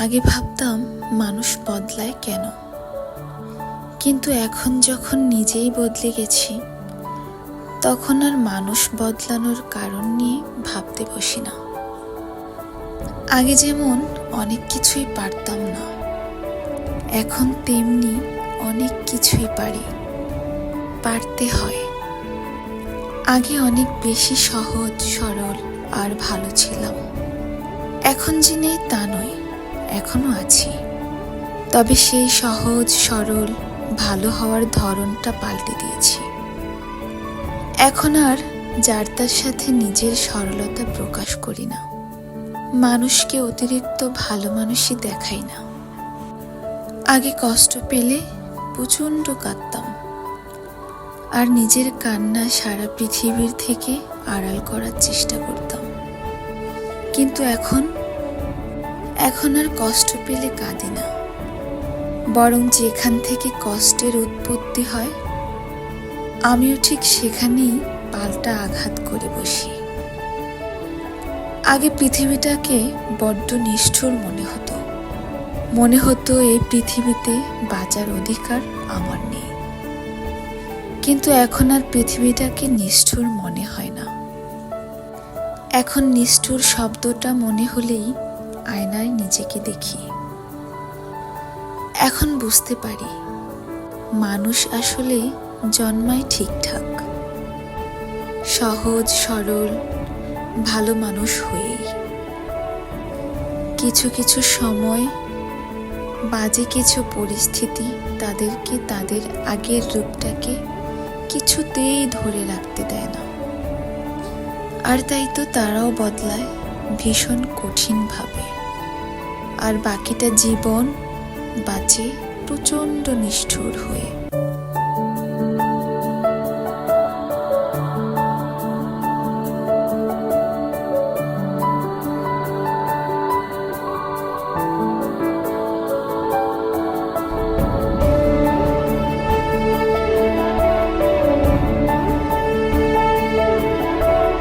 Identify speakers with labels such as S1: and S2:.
S1: আগে ভাবতাম মানুষ বদলায় কেন, কিন্তু এখন যখন নিজেই বদলে গেছি তখন আর মানুষ বদলানোর কারণ নিয়ে ভাবতে বসি না। আগে যেমন অনেক কিছুই পারতাম না, এখন তেমনি অনেক কিছুই পারতে হয়। আগে অনেক বেশি সহজ সরল আর ভালো ছিলাম, এখন যে নেই তা নয়, এখনো আছি। তবে সেই সহজ সরল ভালো হওয়ার ধরনটা পাল্টে দিয়েছি। এখন আর যার তার সাথে নিজের সরলতা প্রকাশ করি না, মানুষকে অতিরিক্ত ভালো মানুষই দেখাই না। আগে কষ্ট পেলে প্রচণ্ড কাঁদতাম, আর নিজের কান্না সারা পৃথিবীর থেকে আড়াল করার চেষ্টা করতাম। কিন্তু এখন আর কষ্ট পেলে কাঁদি না, বরং যেখান থেকে কষ্টের উৎপত্তি হয় আমিও ঠিক সেখানেই পাল্টা আঘাত করে বসি। আগে পৃথিবীটাকে বড্ড নিষ্ঠুর মনে হতো এই পৃথিবীতে বাঁচার অধিকার আমার নেই। কিন্তু এখন আর পৃথিবীটাকে নিষ্ঠুর মনে হয় না। এখন নিষ্ঠুর শব্দটা মনে হলেই আয়নায় নিজেকে দেখি। এখন বুঝতে পারি মানুষ আসলে জন্মায় ঠিকঠাক, সহজ সরল ভালো মানুষ হয়েই। কিছু কিছু সময় বাজে কিছু পরিস্থিতি তাদেরকে তাদের আগের রূপটাকে কিছুতেই ধরে রাখতে দেয় না, আর তাই তো তারাও বদলায় ভীষণ কঠিনভাবে, আর বাকিটা জীবন বাঁচে প্রচণ্ড নিষ্ঠুর হয়ে।